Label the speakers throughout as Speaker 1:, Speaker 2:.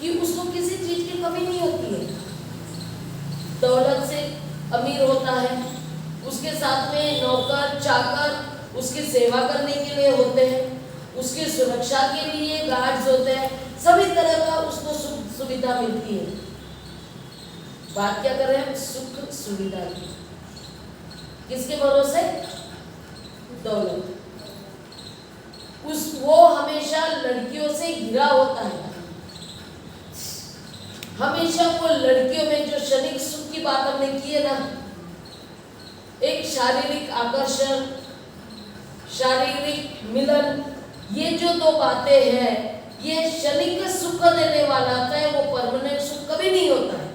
Speaker 1: कि उसको किसी चीज की कमी नहीं होती है। दौलत से अमीर होता है, उसके साथ में नौकर चाकर उसकी सेवा करने के लिए होते हैं, उसकी सुरक्षा के लिए गार्ड्स होते हैं, सभी तरह का उसको सुख सुविधा मिलती है। बात क्या कर रहे हैं? सुख सुविधा की। किसके भरोसे? दौलत। वो हमेशा लड़कियों से घिरा होता है, हमेशा वो लड़कियों में जो क्षणिक सुख की बात हमने की है ना, एक शारीरिक आकर्षण, शारीरिक मिलन, ये जो दो बातें हैं, ये क्षणिक सुख देने वाला होता है, वो परमानेंट सुख कभी नहीं होता है।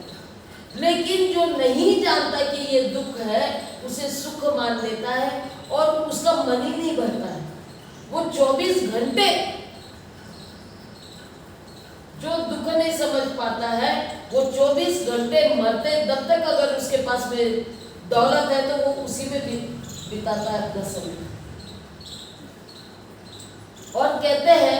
Speaker 1: लेकिन जो नहीं जानता कि ये दुख है, उसे सुख मान लेता है और उसका मन ही नहीं भरता है। वो 24 घंटे जो दुख नहीं समझ पाता है, वो 24 घंटे मरते दब तक अगर उसके पास में दौलत है तो वो उसी में बिताता है अपना समय। और कहते हैं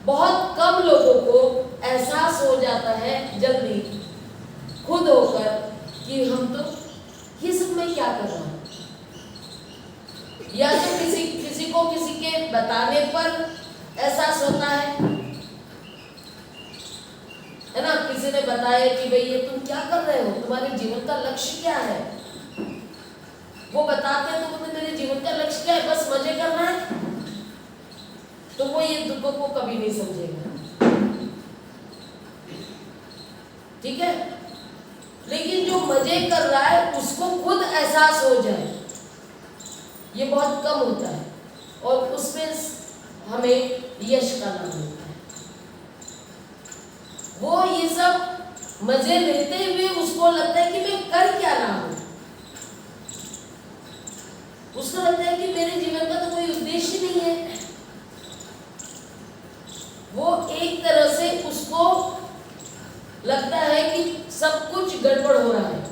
Speaker 1: बहुत कम लोगों को एहसास हो जाता है जल्दी खुद होकर कि हम तो ये सब मैं क्या कर रहा हूं, या तो किसी को किसी के बताने पर एहसास होता है ना। किसी ने बताया कि भाई ये तुम क्या कर रहे हो, तुम्हारे जीवन का लक्ष्य क्या है। वो बताते हैं तो मेरे जीवन का लक्ष्य क्या है, बस मजे करना है, तो वो ये दुखों को कभी नहीं समझेगा। ठीक है। लेकिन जो मजे कर रहा है उसको खुद एहसास हो जाए, ये बहुत कम होता है और उसमें हमें यश का नाम मिलता है। वो ये सब मजे लेते हुए उसको लगता है कि मैं कर क्या रहा हूं, उसको लगता है कि मेरे जीवन का तो कोई उद्देश्य नहीं है। वो एक तरह से उसको लगता है कि सब कुछ गड़बड़ हो रहा है,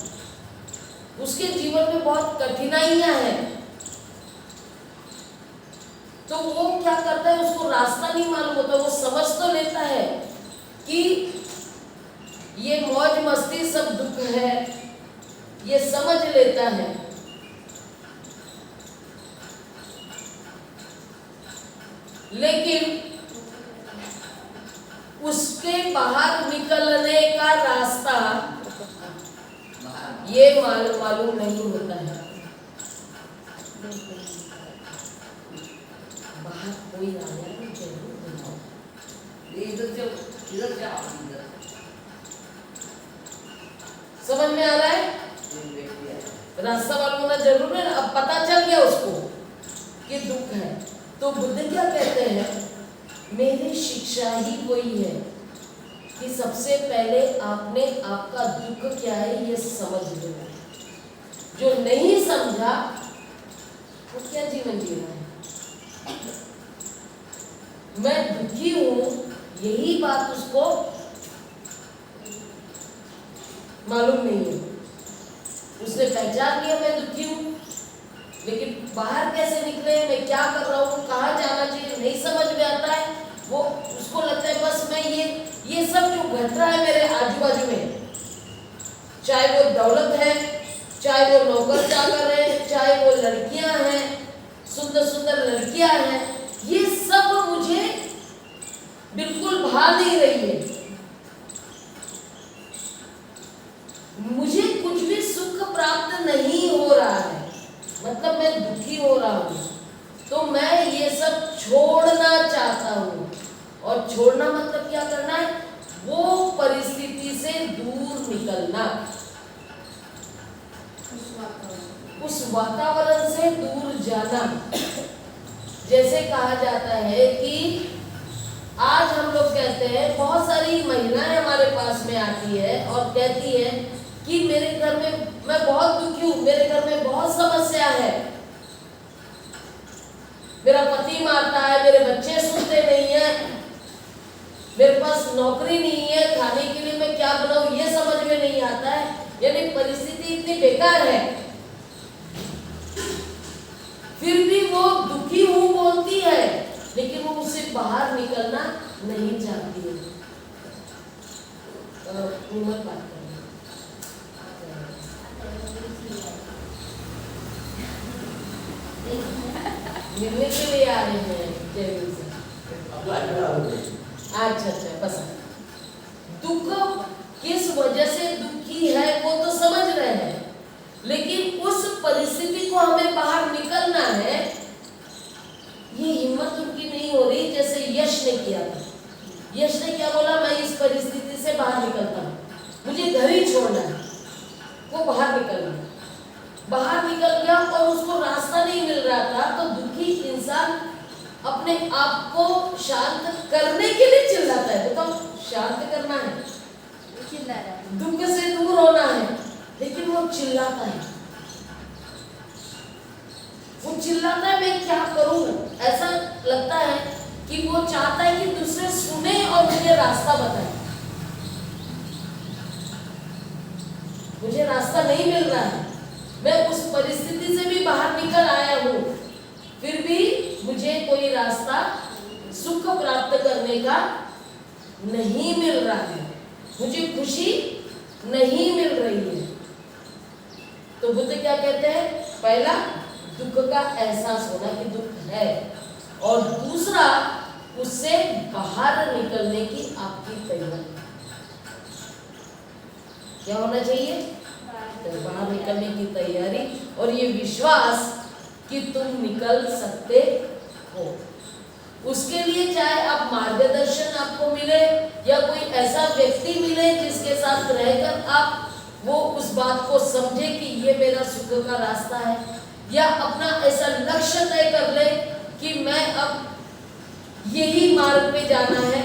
Speaker 1: उसके जीवन में बहुत कठिनाइयां हैं। तो वो क्या करता है, उसको रास्ता नहीं मालूम होता। वो समझ तो लेता है कि ये मौज मस्ती सब दुख है, ये समझ लेता है, लेकिन उसके बाहर निकलने का रास्ता ये मालूम नहीं होता है। बाहर कोई आया तो जरूर बताओ, इधर क्या समझ में आ रहा है? रास्ता मालूम होना जरूर है। अब पता चल गया उसको कि दुख है, तो बुद्ध क्या कहते हैं, मेरी शिक्षा ही वही है कि सबसे पहले आपने आपका दुख क्या है ये समझ लो। जो नहीं समझा वो क्या जीवन जी रहा है। मैं दुखी हूं, यही बात उसको मालूम नहीं है। उसने पहचान लिया मैं दुखी हूं, लेकिन बाहर कैसे निकले, मैं क्या कर रहा हूँ, कहाँ जाना चाहिए, नहीं समझ में आता है। वो उसको लगता है बस मैं ये सब जो घट रहा है मेरे आजू बाजू में, चाहे वो दौलत है, चाहे वो नौकर चाकर है, चाहे वो लड़कियां हैं, सुंदर सुंदर लड़कियां हैं, ये सब मुझे बिल्कुल भा नहीं रही है। मुझे कुछ भी सुख प्राप्त नहीं हो रहा है, मतलब मैं दुखी हो रहा हूं, तो मैं ये सब छोड़ना चाहता हूं। और छोड़ना मतलब क्या करना है, वो परिस्थिति से दूर निकलना, उस वातावरण से दूर जाना। जैसे कहा जाता है कि आज हम लोग कहते हैं, बहुत सारी महिलाएं हमारे पास में आती है और कहती है कि मेरे घर में मैं बहुत दुखी हूं, मेरे घर में बहुत समस्या है, मेरा पति मारता है, मेरे बच्चे सुनते नहीं है, मेरे पास नौकरी नहीं है, खाने के लिए मैं क्या बनाऊं ये समझ में नहीं आता है। यानी परिस्थिति इतनी बेकार है, फिर भी वो दुखी हूं बोलती है। लेकिन वो उससे बाहर निकलना नहीं चाहती है। हिम्मत बात करें, मिलने के लिए आ रहे हैं जयवीर से। अच्छा बस दुख किस वजह से दुखी है वो तो समझ रहे हैं, लेकिन उस परिस्थिति को हमें बाहर निकलना है, ये हिम्मत उनकी नहीं हो रही। जैसे यश ने किया था, यश ने क्या बोला, मैं इस परिस्थिति से बाहर निकलता हूँ, मुझे घर ही छोड़ना है। वो बाहर निकल गया, बाहर निकल गया और उसको रास्ता नहीं मिल रहा था। तो दुखी इंसान अपने आप को शांत करने के लिए चिल्लाता है। बताओ, शांत करना है, चिल्ला रहा है, दुख से दूर होना है, लेकिन वो चिल्लाता है। वो चिल्लाता है, मैं क्या करूं? ऐसा लगता है कि वो चाहता है कि दूसरे सुने और मुझे रास्ता बताए। मुझे रास्ता नहीं मिल रहा है, मैं उस परिस्थिति से भी बाहर निकल आया हूं, फिर भी मुझे कोई रास्ता सुख प्राप्त करने का नहीं मिल रहा है, मुझे खुशी नहीं मिल रही है। तो बुद्ध क्या कहते हैं? पहला, दुख का एहसास होना कि दुख है, और दूसरा, उससे बाहर निकलने की आपकी तैयारी। क्या होना चाहिए? तो बाहर निकलने की तैयारी और ये विश्वास कि तुम निकल सकते हो। उसके लिए चाहे आप मार्गदर्शन आपको मिले या कोई ऐसा व्यक्ति मिले जिसके साथ रहकर आप वो उस बात को समझे कि ये मेरा सुख का रास्ता है, या अपना ऐसा लक्ष्य तय कर ले कि मैं अब यही मार्ग पे जाना है।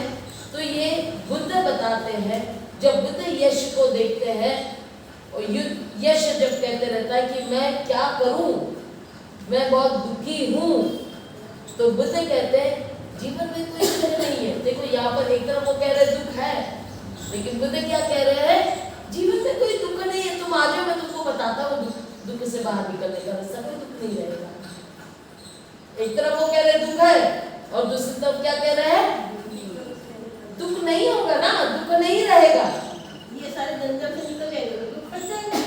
Speaker 1: तो ये बुद्ध बताते हैं, जब बुद्ध यश को देखते हैं और यश जब कहते रहता है कि मैं क्या करूं, मैं बहुत दुखी हूं, तो बुद्ध कहते हैं जीवन में कोई दुख नहीं है। देखो यहाँ पर एक तरफ वो कह रहे दुख है, लेकिन बुद्ध क्या कह रहे हैं? जीवन में कोई दुख नहीं है, तुम आ जाओ, मैं तुमको बताता हूँ दुख से बाहर निकलने का रास्ता, कोई दुख नहीं रहेगा। एक तरफ वो कह रहे दुख है और दूसरी तरफ क्या कह रहे हैं? दुख नहीं होगा ना, दुख नहीं रहेगा, ये सारे जंजट से निकल जाएंगे, दुख कट जाएगा।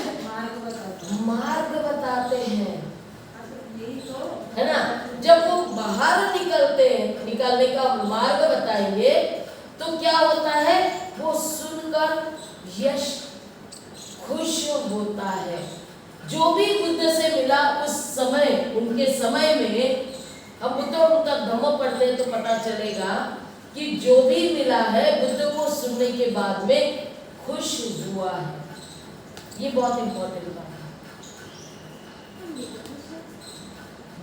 Speaker 1: मार्ग बताते हैं, यही तो है ना। जब वो बाहर निकलने का मार्ग बताएंगे तो क्या होता है? वो सुनकर यश खुश होता है। जो भी बुद्ध से मिला उस समय, उनके समय में, हम बुद्ध और उनका धम्म पढ़ते हैं तो पता चलेगा कि जो भी मिला है बुद्ध को सुनने के बाद में खुश हुआ है। ये बहुत इंपॉर्टेंट बात है।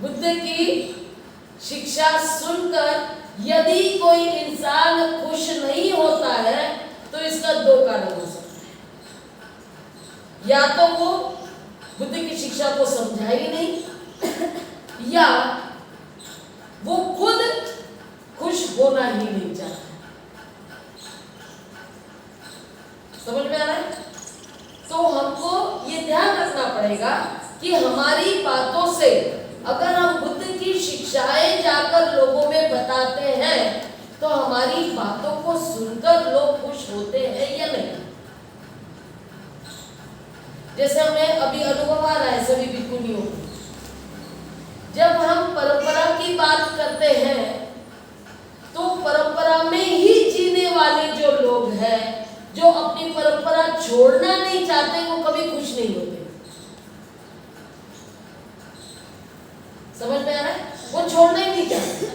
Speaker 1: बुद्ध की शिक्षा सुनकर यदि कोई इंसान खुश नहीं होता है तो इसका दो कारण हो सकता है। या तो वो बुद्ध की शिक्षा को समझा ही नहीं, या वो खुद खुश होना ही नहीं चाहता। समझ में आ रहा है? तो हमको ये ध्यान रखना पड़ेगा कि हमारी बातों से, अगर हम बुद्ध की शिक्षाएं जाकर लोगों में बताते हैं तो हमारी बातों को सुनकर लोग खुश होते हैं या नहीं। जैसे हमें अभी अनुभव आ रहा है सभी भिक्षुनियों को, जब हम परंपरा की बात करते हैं तो परंपरा में ही जीने वाले जो लोग हैं, जो अपनी परंपरा छोड़ना नहीं चाहते, वो कभी खुश नहीं होते। समझ में आ रहा है? वो छोड़ना ही नहीं चाहते,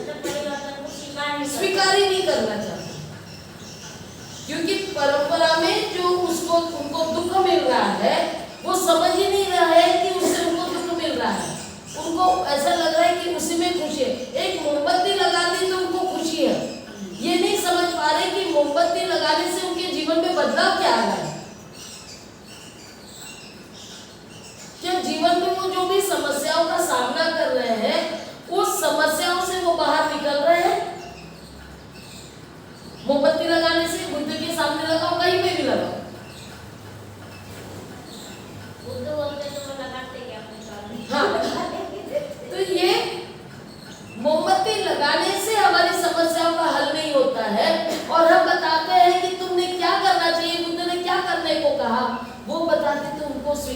Speaker 1: स्वीकार ही नहीं करना चाहते, क्योंकि परंपरा में जो उसको उनको दुख मिल रहा है वो समझ ही नहीं रहा है कि उससे उनको दुख मिल रहा है। उनको ऐसा लग रहा है कि उसी में खुशी है। एक मोमबत्ती लगा दी तो उनको खुशी है, ये नहीं समझ पा रहे कि मोमबत्ती लगाने से उनके जीवन में बदलाव क्या आ रहा है। क्या जीवन में वो जो भी समस्याओं का सामना कर रहे हैं, उस समस्याओं से वो बाहर निकल रहे हैं? मोमबत्ती लगाने से बुद्ध के सामने लगाओ, कहीं पे भी लगाओ, बुद्ध बोलते तो वो लगाते क्या अपने सामने। हाँ, तो ये मोमबत्ती लगाने से हमारे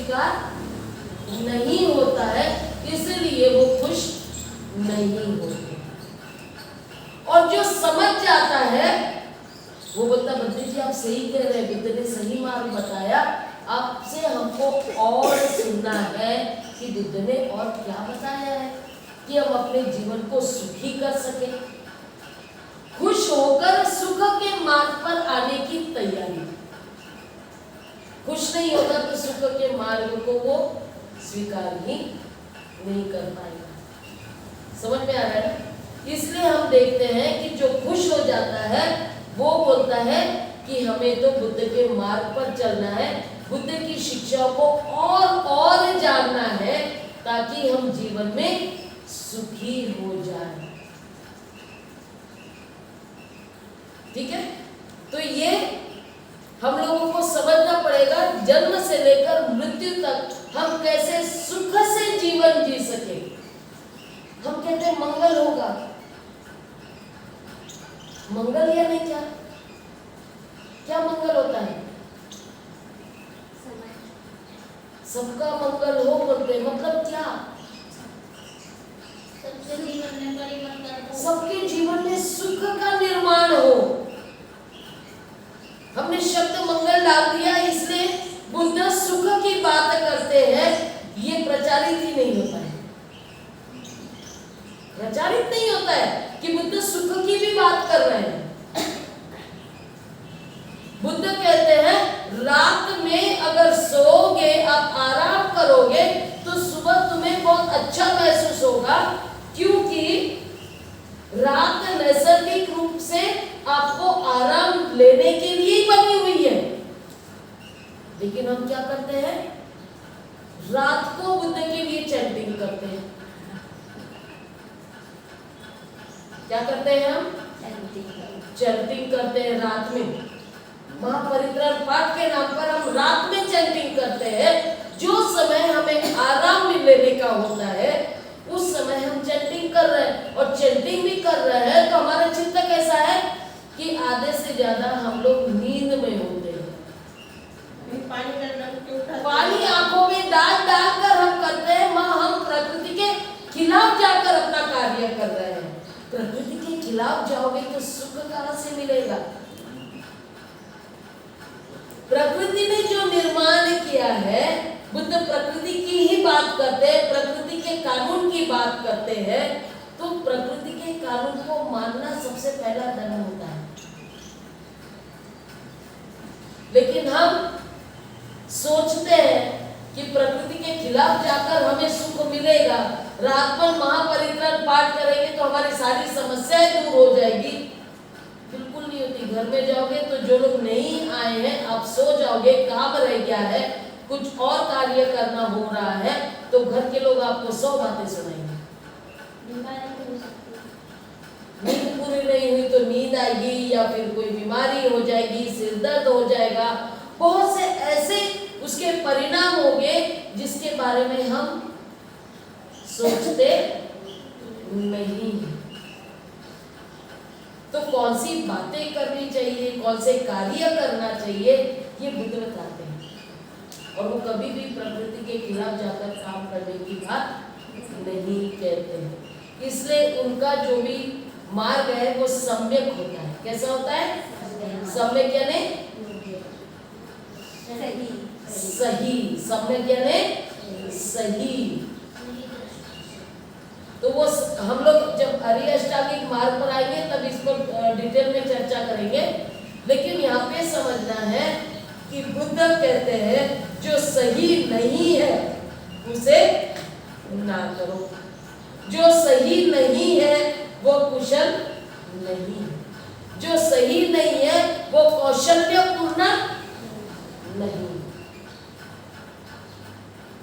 Speaker 1: स्वीकार नहीं होता है, इसलिए वो खुश नहीं होते। और जो समझ जाता है वो बोलता, बद्री जी आप सही कह रहे हैं, बुद्ध ने सही मार्ग बताया, आपसे हमको और सुनना है कि बुद्ध ने और क्या बताया है कि हम अपने जीवन को सुखी कर सके, खुश होकर सुख के मार्ग पर आने की तैयारी। खुश नहीं होगा तो सुख के मार्ग को वो स्वीकार ही नहीं कर पाएगा। समझ में आ रहा है? इसलिए हम देखते हैं कि जो खुश हो जाता है वो बोलता है कि हमें तो बुद्ध के मार्ग पर चलना है, बुद्ध की शिक्षा को और जानना है ताकि हम जीवन में सुखी हो जाएं। ठीक है, तो ये हम लोगों को समझना पड़ेगा, जन्म से लेकर मृत्यु तक हम कैसे सुख से जीवन जी सके। हम कहते हैं मंगल होगा, मंगल या नहीं, क्या क्या मंगल होता है? सबका मंगल हो बोलते, मतलब क्या? सबके जीवन में सुख का निर्माण हो। हमने शब्द मंगल डाल दिया, इसलिए बुद्ध सुख की बात करते हैं, ये प्रचारित ही नहीं होता है। प्रचारित नहीं होता है कि बुद्ध सुख की भी बात कर रहे हैं। बुद्ध कहते हैं रात में अगर सोओगे, आप आराम करोगे तो सुबह तुम्हें बहुत अच्छा महसूस होगा, क्योंकि रात नैसर्गिक रूप से आपको आराम लेने के लिए ही बनी हुई है। लेकिन हम क्या करते हैं? रात को बुद्ध के लिए चैंटिंग करते हैं। क्या करते हैं हम? चैंटिंग करते हैं रात में। महापरित्राण पाठ के नाम पर हम रात में चैंटिंग करते हैं। जो समय हमें आराम लेने का होता है उस समय हम चैंटिंग कर रहे हैं, और चैंटिंग भी कर रहे हैं तो हमारा चित्त कैसा है कि आधे से ज्यादा हम लोग नींद में होते हैं। पानी आंखों में डाल कर हम करते हैं, माँ हम प्रकृति के खिलाफ जाकर अपना कार्य कर रहे हैं। प्रकृति के खिलाफ जाओगे तो सुख कहाँ से मिलेगा? प्रकृति ने जो निर्माण किया है, बुद्ध प्रकृति की ही बात करते हैं, प्रकृति के कानून की बात करते हैं, तो प्रकृति के कानून को मानना सबसे पहला धर्म होता है। लेकिन हम सोचते हैं कि प्रकृति के खिलाफ जाकर हमें सुख मिलेगा, रात भर महापरित्राण पाठ करेंगे तो हमारी सारी समस्याएं दूर हो जाएगी। बिल्कुल नहीं होती। घर में जाओगे तो जो लोग नहीं आए हैं, आप सो जाओगे, काम रह गया है, कुछ और कार्य करना हो रहा है, तो घर के लोग आपको 100 बातें सुनाएंगे। नींद पूरी नहीं हुई तो नींद आएगी, या फिर कोई बीमारी हो जाएगी, सिर दर्द हो जाएगा, बहुत से ऐसे उसके परिणाम होंगे जिसके बारे में हम सोचते नहीं। तो कौन सी बातें करनी चाहिए, कौन से कार्य करना चाहिए, ये बुद्ध बताते हैं। और वो कभी भी प्रकृति के खिलाफ जाकर काम करने की बात नहीं कहते हैं। इसलिए उनका जो भी मार्ग है वो सम्यक होता है। कैसा होता है? सम्यक यानी सही। सम्यक यानी सही। तो वो हम लोग जब अरिष्टांगिक मार्ग पर आएंगे तब इस पर डिटेल में चर्चा करेंगे। लेकिन यहाँ पे समझना है कि बुद्ध कहते हैं जो सही नहीं है उसे ना करो, जो सही नहीं है वो कुशल नहीं है, जो सही नहीं है वो कौशल्यपूर्ण नहीं।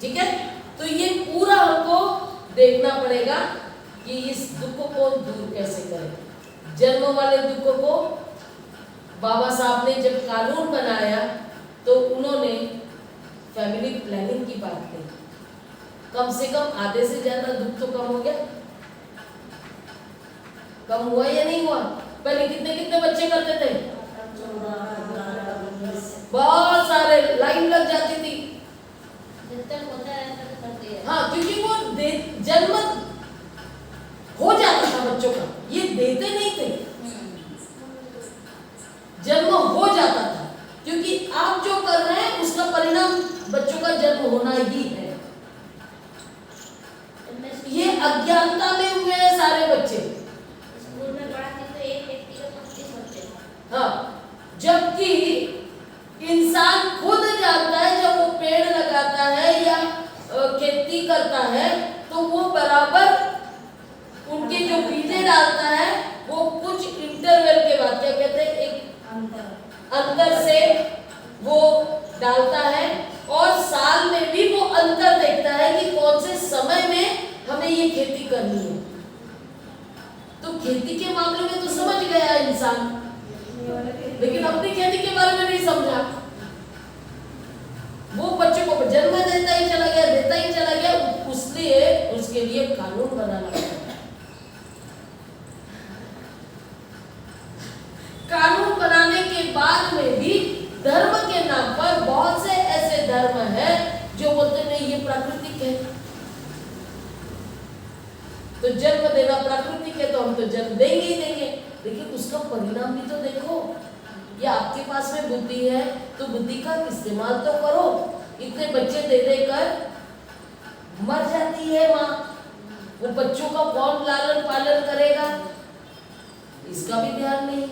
Speaker 1: ठीक है, तो ये पूरा हमको देखना पड़ेगा कि इस दुख को दूर कैसे करें। जन्म वाले दुख को बाबा साहब ने जब कानून बनाया तो उन्होंने फैमिली प्लानिंग की बात कही। कम से कम आधे से ज्यादा दुख तो कम हो गया। कम हुआ या नहीं हुआ? पहले कितने कितने बच्चे करते थे? बहुत सारे, लाइन लग जाती थी। बच्चों का, ये देते नहीं थे, जन्म हो जाता था, क्योंकि आप जो कर रहे हैं उसका परिणाम बच्चों का जन्म होना ही है। ये अज्ञानता में हुए हैं सारे बच्चे।
Speaker 2: स्कूल में पढ़ाते तो एक व्यक्ति का 25 बच्चे।
Speaker 1: हाँ, जबकि इंसान खुद जानता है जब वो पेड़ लगाता है या खेती करता है तो वो बराबर उनके जो बीजे डालता है वो कुछ इंटरवल के बाद, क्या कहते हैं, एक अंतर से वो डालता है, और साल में भी वो अंतर देखता है कि कौन से समय में हमें ये खेती करनी है। तो खेती के मामले में तो समझ गया इंसान, लेकिन अपनी खेती के बारे में नहीं समझा। वो बच्चे को जन्म देता ही चला गया, देता ही चला गया, उसलिए उसके लिए कानून बनाना पड़ा। कानून बनाने के बाद में भी धर्म के नाम पर बहुत से ऐसे धर्म हैं जो बोलते नहीं ये प्राकृतिक है, तो जन्म देना प्राकृतिक है तो हम तो जन्म देंगे ही देंगे, लेकिन उसका परिणाम भी तो देखो। या आपके पास में बुद्धि है तो बुद्धि का इस्तेमाल तो करो। इतने बच्चे दे देकर मर जाती है माँ, वो बच्चों का कौन लालन पालन करेगा, इसका भी ध्यान नहीं।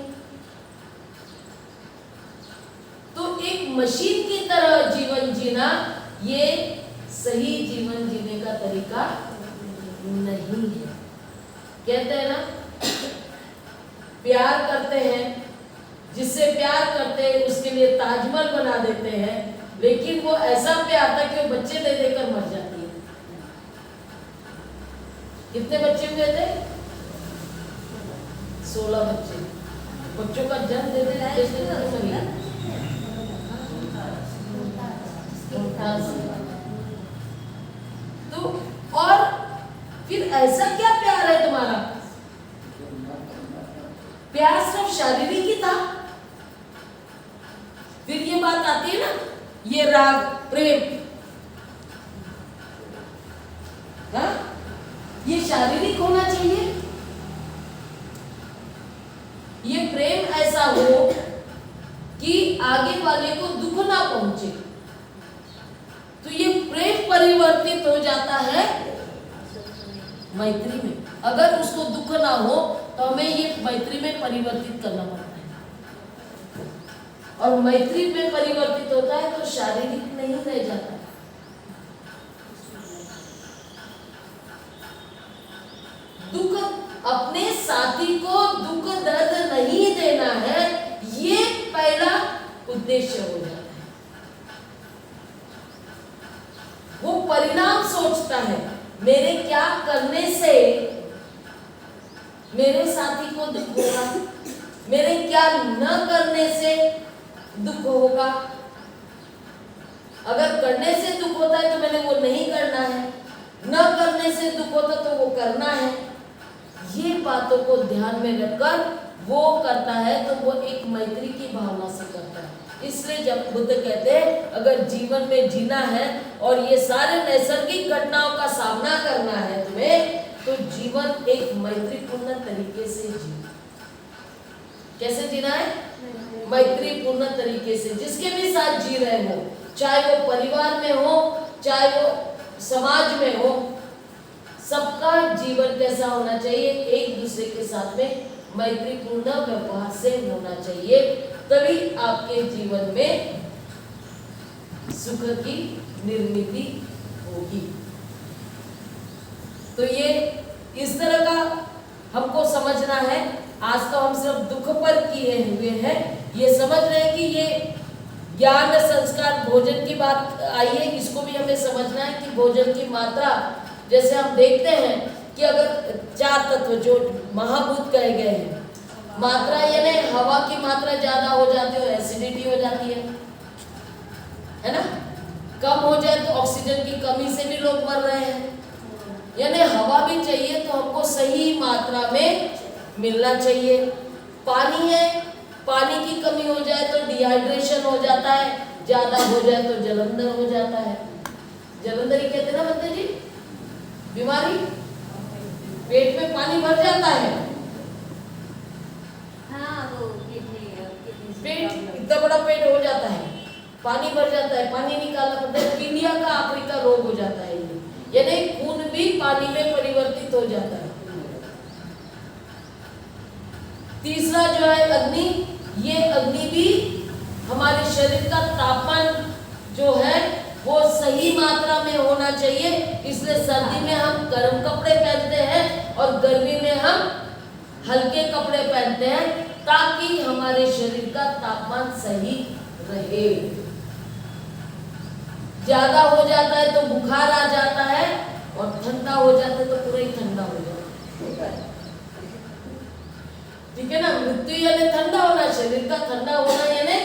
Speaker 1: तो एक मशीन की तरह जीवन जीना ये सही जीवन जीने का तरीका नहीं है। कहते हैं ना, प्यार करते हैं, जिससे प्यार करते हैं उसके लिए ताजमहल बना देते हैं, लेकिन वो ऐसा प्यार था कि वो बच्चे दे देकर मर जाती है। कितने बच्चे हुए थे? 16 बच्चे। बच्चों का जन्म दे देते तो, और फिर ऐसा क्या प्यार है तुम्हारा? प्यार सिर्फ शारीरिक ही था। फिर ये बात आती है ना, ये राग प्रेम, हाँ, ये शारीरिक होना चाहिए। ये प्रेम ऐसा हो कि आगे वाले को दुख ना पहुंचे, तो ये प्रेम परिवर्तित हो जाता है मैत्री में। अगर उसको दुख ना हो तो हमें ये मैत्री में परिवर्तित करना पड़ता है, और मैत्री में परिवर्तित होता है तो शारीरिक नहीं रह जाता। दुख, अपने साथी को दुख दर्द नहीं देना है, ये पहला उद्देश्य हो जाता है। वो परिणाम सोचता है, मेरे क्या करने से मेरे साथी को दुख होगा, मेरे क्या न करने से दुख होगा। अगर करने से दुख होता है तो मैंने वो नहीं करना है, न करने से दुख होता तो वो करना है। ये बातों को ध्यान में रखकर वो करता है तो वो एक मैत्री की भावना से करता है। इसलिए जब बुद्ध कहते हैं अगर जीवन में जीना है और ये सारे नैसर्गिक घटनाओं का सामना करना है तुम्हें, तो जीवन एक मैत्रीपूर्ण तरीके से जीना। कैसे जीना है? मैत्रीपूर्ण तरीके से, जिसके भी साथ जी रहे हो, चाहे वो परिवार में हो, चाहे वो समाज में हो, सबका जीवन कैसा होना चाहिए? एक दूसरे के साथ में मैत्रीपूर्ण व्यवहार से होना चाहिए, तभी आपके जीवन में सुख की निर्मिति होगी। तो ये इस तरह का हमको समझना है। आज तो हम सिर्फ दुख पर किए हुए हैं, ये समझ रहे हैं कि ये ज्ञान संस्कार भोजन की बात आई है, इसको भी हमें समझना है कि भोजन की मात्रा, जैसे हम देखते हैं कि अगर 4 तत्व जो महाभूत कहे गए हैं, मात्रा यानी हवा की मात्रा ज्यादा हो जाती है और एसिडिटी हो जाती है ना। कम हो जाए तो ऑक्सीजन की कमी से भी लोग मर रहे हैं। यानी हवा भी चाहिए तो हमको सही मात्रा में मिलना चाहिए। पानी है, पानी की कमी हो जाए तो डिहाइड्रेशन हो जाता है, ज्यादा हो जाए तो जलंधर हो जाता है। जलंधर ही कहते हैं ना बंदे जी, बीमारी पेट में पानी भर जाता है,
Speaker 2: हाँ वो किडनी
Speaker 1: पेट इतना बड़ा पेट हो जाता है, पानी भर जाता है, पानी निकालना पड़ता है, पीलिया का आखिरी का रोग हो जाता है ये, यानी खून भी पानी में परिवर्तित हो जाता है। तीसरा जो है अग्नि, ये अग्नि भी हमारे शरीर का तापमान जो है वो सही मात्रा में होना चाहिए, इसलिए सर्दी में हम गर्म कपड़े पहनते हैं और गर्मी में हम हल्के कपड़े पहनते हैं ताकि हमारे शरीर का तापमान सही रहे। ज्यादा हो जाता है तो बुखार आ जाता है और ठंडा हो जाता है तो पूरा ही ठंडा हो जाता है, ठीक है ना। मृत्यु यानी ठंडा होना, शरीर का ठंडा होना यानी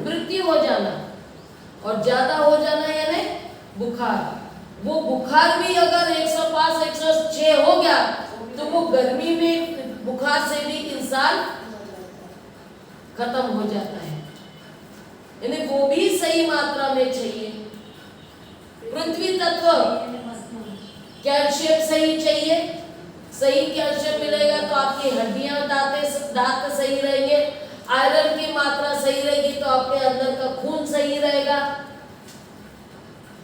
Speaker 1: मृत्यु हो जाना, और ज्यादा हो जाना यानी बुखार। वो बुखार भी अगर 105 106 हो गया तो वो गर्मी में बुखार से भी इंसान खत्म हो जाता है, यानी वो भी सही मात्रा में चाहिए। पृथ्वी तत्व कैल्शियम सही चाहिए, सही कैल्शियम मिलेगा तो आपकी हड्डियां दांत सही रहेंगे, आयरन की मात्रा सही रहेगी तो आपके अंदर का खून सही रहेगा।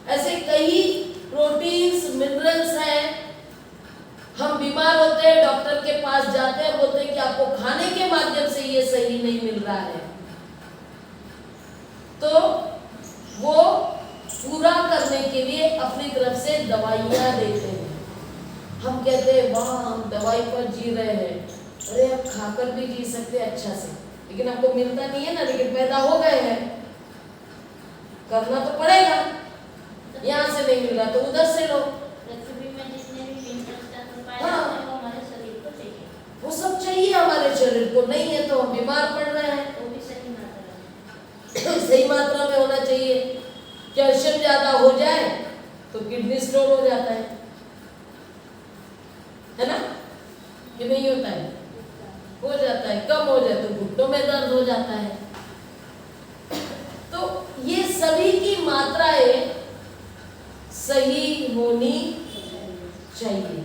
Speaker 1: ऐसे कई प्रोटीन्स मिनरल्स हैं। हम बीमार होते हैं, डॉक्टर के पास जाते हैं, बोलते हैं कि आपको खाने के माध्यम से ये सही नहीं मिल रहा है, तो वो पूरा करने के लिए अपनी तरफ से दवाइयां देते हैं। हम कहते हैं वाह हम दवाई पर जी रहे हैं, अरे आप खाकर भी जी सकते हैं अच्छा से, लेकिन आपको मिलता नहीं है ना, लेकिन पैदा हो गए हैं, करना तो पड़ेगा। यहाँ से नहीं मिल रहा तो उधर से लो।
Speaker 2: पृथ्वी में जितने भी मिनरल्स तत्व पाए
Speaker 1: हाँ।
Speaker 2: जाते हैं वो हमारे शरीर को चाहिए,
Speaker 1: वो सब चाहिए हमारे शरीर को, नहीं है तो हम बीमार पड़ रहे हैं।
Speaker 2: वो भी सही मात्रा में।
Speaker 1: सही मात्रा में होना चाहिए। कैल्शियम ज्यादा हो जाए तो किडनी स्टोन हो जाता है ना, कि नहीं होता है? हो जाता है, कम हो जाए तो घुटनों में दर्द हो जाता है। तो ये सभी की मात्राएं सही होनी चाहिए,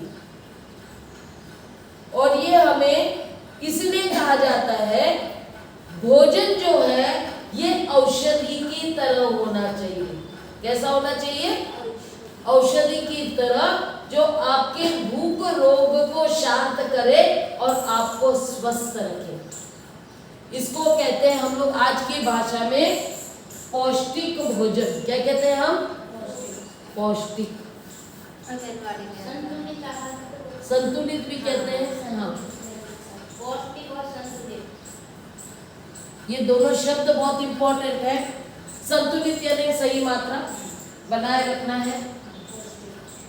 Speaker 1: और ये हमें इसलिए कहा जाता है भोजन जो है ये औषधि की तरह होना चाहिए। कैसा होना चाहिए? औषधि की तरह, जो आपके भूख रोग को शांत करे और आपको स्वस्थ रखे। इसको कहते हैं हम लोग आज की भाषा में पौष्टिक भोजन। क्या कहते हैं हम? पौष्टिक,
Speaker 2: संतुलित आहार,
Speaker 1: संतुलित भी कहते हैं। हाँ,
Speaker 2: पौष्टिक और संतुलित,
Speaker 1: ये दोनों शब्द बहुत इंपॉर्टेंट है। संतुलित यानी सही मात्रा बनाए रखना है,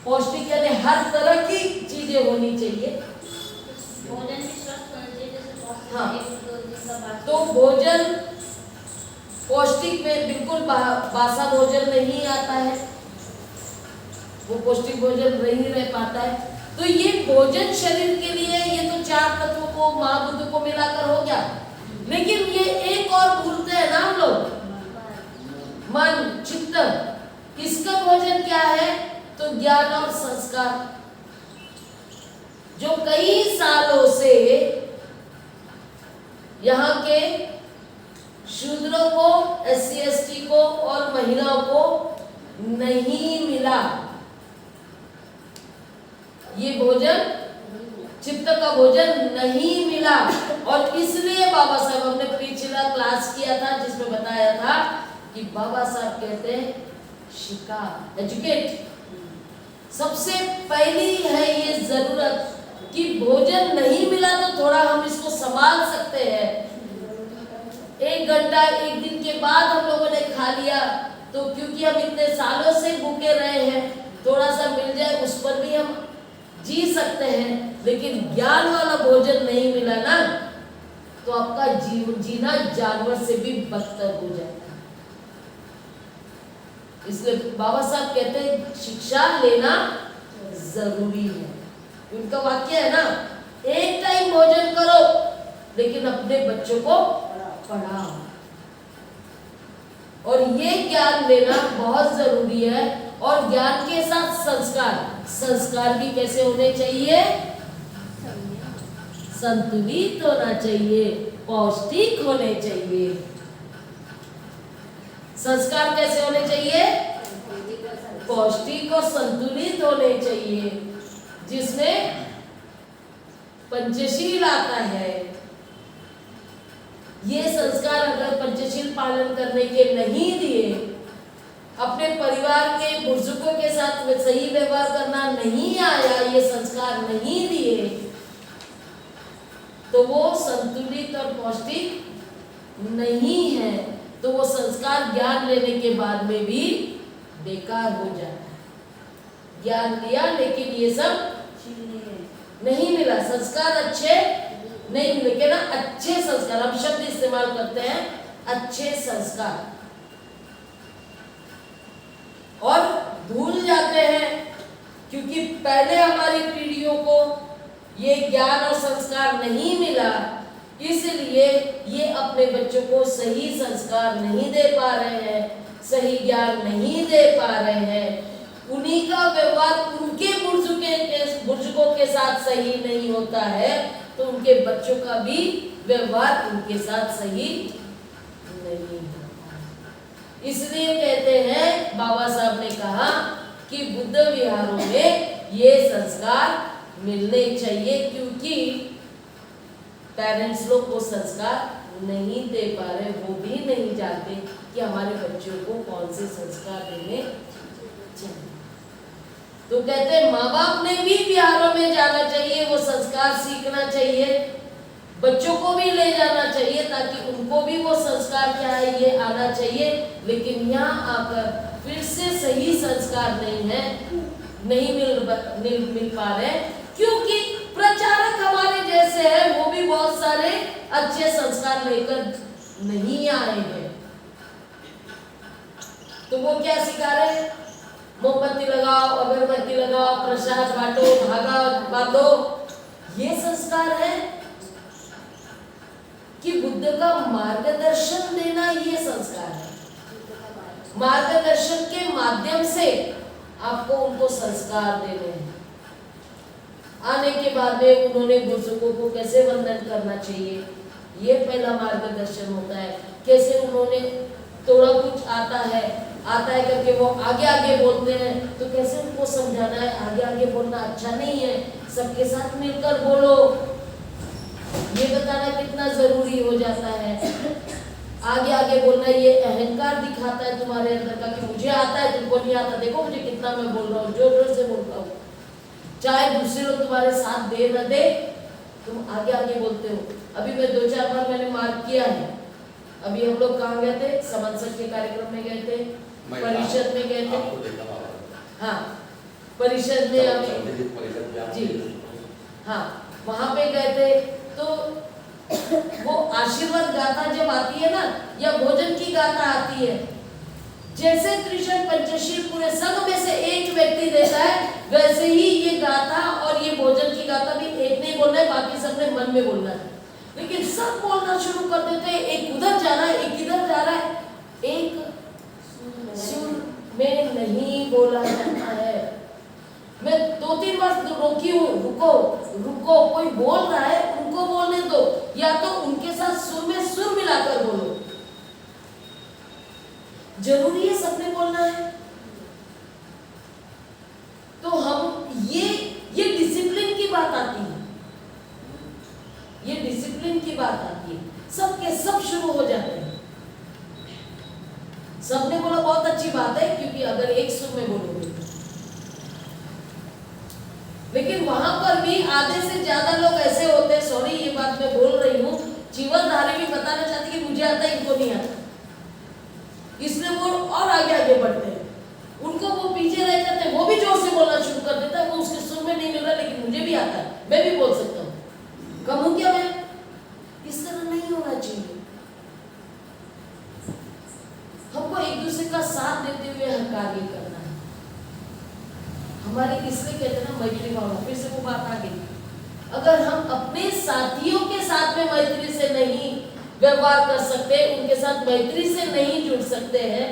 Speaker 1: पौष्टिक यानी हर तरह की चीजें होनी चाहिए।
Speaker 2: भोजन भी स्वस्थ होना चाहिए, जैसे पौष्टिक
Speaker 1: हाँ।
Speaker 2: 1-2 दिन का बात।
Speaker 1: तो भोजन पौष्टिक में बिल्कुल बासा भोजन नहीं आता है, वो पौष्टिक भोजन नहीं रह पाता है। तो ये भोजन शरीर के लिए, ये तो 4 तत्वों को महाभूतों को मिलाकर हो गया, लेकिन ये एक और भूलते हैं ना हम लोग, मन चित्त। इसका भोजन क्या है? तो ज्ञान और संस्कार। जो कई सालों से यहाँ के शूद्रों को, SC ST को और महिलाओं को नहीं मिला, ये भोजन चित्त का भोजन नहीं मिला। और इसलिए बाबा साहब, हमने पिछला क्लास किया था जिसमें बताया था कि बाबा साहब कहते हैं शिकार, एजुकेट। सबसे पहली है ये जरूरत कि भोजन नहीं मिला तो थोड़ा हम इसको संभाल सकते हैं। 1 घंटा 1 दिन के बाद हम लोगों ने खा लिया तो क्योंकि हम इतने सालों से भूखे रहे हैं, थोड़ा सा मिल जाए उस पर भी हम जी सकते हैं। लेकिन ज्ञान वाला भोजन नहीं मिला ना तो आपका जीना जानवर से भी बदतर हो जाता है। इसलिए बाबा साहब कहते हैं शिक्षा लेना जरूरी है। उनका वाक्य है ना, एक टाइम भोजन करो लेकिन अपने बच्चों को पढ़ाओ। और ये ज्ञान लेना बहुत जरूरी है। और ज्ञान के साथ संस्कार, संस्कार भी कैसे होने चाहिए? संतुलित होना चाहिए, पौष्टिक होने चाहिए। संस्कार कैसे होने चाहिए? पौष्टिक और संतुलित होने चाहिए, जिसमें पंचशील आता है। ये संस्कार अगर पंचशील पालन करने के नहीं दिए, अपने परिवार के बुजुर्गों के साथ में सही व्यवहार करना नहीं आया, ये संस्कार नहीं दिए, तो वो संतुलित और पौष्टिक नहीं है। तो वो संस्कार ज्ञान लेने के बाद में भी बेकार हो जाता है। ज्ञान लिया लेकिन ये सब नहीं मिला, संस्कार अच्छे नहीं मिले। क्या ना, अच्छे संस्कार, हम शब्द इस्तेमाल करते हैं अच्छे संस्कार, और भूल जाते हैं क्योंकि पहले हमारी पीढ़ियों को ये ज्ञान और संस्कार नहीं मिला, इसलिए ये अपने बच्चों को सही संस्कार नहीं दे पा रहे हैं, सही ज्ञान नहीं दे पा रहे हैं। उन्हीं का व्यवहार उनके बुजुर्गों के साथ सही नहीं होता है, तो उनके बच्चों का भी व्यवहार उनके साथ सही नहीं होता। इसलिए कहते हैं, बाबा साहब ने कहा कि बुद्ध विहारों में ये संस्कार मिलने चाहिए, क्योंकि पेरेंट्स लोग वो संस्कार नहीं दे पा रहे, वो भी नहीं जानते कि हमारे बच्चों को कौन से संस्कार देने चाहिए। तो कहते हैं माँ बाप ने भी विहारों में जाना चाहिए, वो संस्कार सीखना चाहिए, बच्चों को भी ले जाना चाहिए, ताकि उनको भी वो संस्कार क्या है ये आना चाहिए। लेकिन यहाँ आकर फिर से सही संस्कार नहीं है, नहीं मिल पा रहे, क्योंकि प्रचारक हमारे जैसे हैं, वो भी बहुत सारे अच्छे संस्कार लेकर नहीं आए हैं। तो वो क्या सिखा रहे हैं? मोमबत्ती लगाओ, अगरबत्ती लगाओ, प्रसाद बांटो, धागा बांधो, ये संस्कार है कि बुद्ध का मार्गदर्शन देना, ये संस्कार है। मार्गदर्शन के माध्यम से आपको उनको संस्कार देने हैं। आने के बाद में उन्होंने बुजुर्गों को कैसे वंदन करना चाहिए, ये पहला मार्गदर्शन होता है। कैसे उन्होंने थोड़ा कुछ आता है करके वो आगे आगे बोलते हैं, तो कैसे उनको समझाना है, आगे आगे बोलना अच्छा नहीं है, सबके साथ मिलकर बोलो, ये बताना कितना जरूरी हो जाता है। आगे आगे बोलना ये अहंकार दिखाता है तुम्हारे अंदर का, कि मुझे आता है तुमको नहीं आता, देखो मुझे कितना मैं बोल रहा हूँ, जोर जोर से बोलता हूँ। चाहे दूसरे लोग तुम्हारे साथ दे न दे, तुम आगे आगे बोलते हो। अभी मैं 2-4 बार मैंने मार्क किया है। अभी हम लोग कहाँ गए थे? समन्वय के कार्यक्रम में गए थे, परिषद में गए थे। हाँ, परिषद में अभी जी हाँ, वहाँ पे गए थे। तो वो आशीर्वाद गाथा जब आती है ना, या भोजन की गाथा आती है, जैसे त्रिशूल पंचशील पूरे संघ में से एक व्यक्ति देता है, वैसे ही ये गाथा और ये भोजन की गाथा भी एक नहीं बोलना है, बाकी सबने मन में बोलना है। लेकिन सब बोलना शुरू कर देते हैं, एक उधर जा रहा है, एक इधर जा रहा है, एक सुर में नहीं बोला जाता है। मैं 2-3 बार रोकी हूँ, रुको रुको, कोई बोल रहा है उनको बोलने दो, या तो उनके साथ सुर में सुर मिलाकर बोलो। जरूरी है सबने बोलना है? तो हम ये डिसिप्लिन की बात आती है, ये डिसिप्लिन की बात आती है। सबके सब शुरू हो जाते हैं, सबने बोला बहुत अच्छी बात है, क्योंकि अगर एक सुर में बोलोगे। लेकिन वहां पर भी आधे से ज्यादा लोग ऐसे होते हैं, सॉरी ये बात मैं बोल रही हूँ, जीवनधारी भी बताना चाहती कि मुझे आता है, इनको नहीं आता, इसलिए वो और आगे आगे बढ़ते हैं। उनको वो पीछे रह जाते हैं, वो भी जोर से बोलना शुरू कर देता है, वो उसके सुर में नहीं मिल रहा, लेकिन मुझे भी आता है, मैं भी बोल सकता हूँ, कम हूं क्या मैं? इस तरह नहीं होना चाहिए। हमको एक दूसरे का साथ देते हुए हर कार्य करना है। हमारे इसलिए कहते हैं ना मैत्री भावना, फिर से वो बात आ गई। अगर हम अपने साथियों के साथ में मैत्री से नहीं व्यवहार कर सकते, उनके साथ मैत्री से नहीं जुड़ सकते हैं,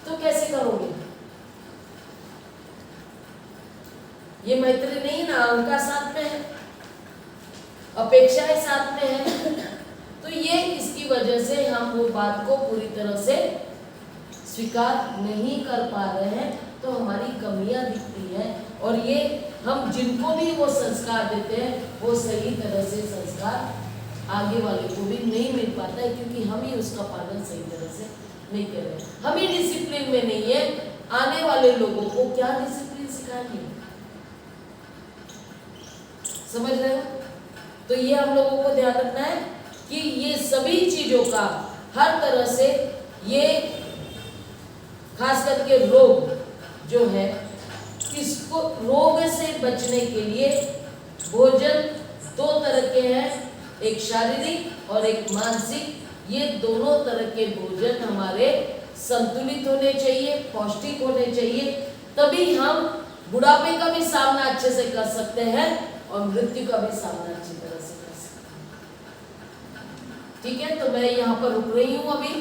Speaker 1: तो कैसे करोगे? ये मैत्री नहीं ना, उनका साथ में है। अपेक्षाएं साथ में है। तो ये इसकी वजह से हम वो बात को पूरी तरह से स्वीकार नहीं कर पा रहे हैं, तो हमारी कमियां दिखती हैं। और ये हम जिनको भी वो संस्कार देते हैं वो सही तरह से संस्कार आगे वाले को भी नहीं मिल पाता है, क्योंकि हम ही उसका पालन सही तरह से नहीं कर रहे, हम ही डिसिप्लिन में नहीं है। आने वाले लोगों को क्या डिसिप्लिन सिखाएंगे, समझ रहे हो? तो ये हम लोगों को ध्यान रखना है कि ये सभी चीजों का हर तरह से, ये खास करके रोग जो है, इसको रोग से बचने के लिए भोजन दो तरह के हैं, एक शारीरिक और एक मानसिक। ये दोनों तरह के भोजन हमारे संतुलित होने चाहिए, पौष्टिक होने चाहिए, तभी हम बुढ़ापे का भी सामना अच्छे से कर सकते हैं और मृत्यु का भी सामना अच्छी तरह से कर सकते हैं। ठीक है, तो मैं यहाँ पर रुक रही हूँ अभी।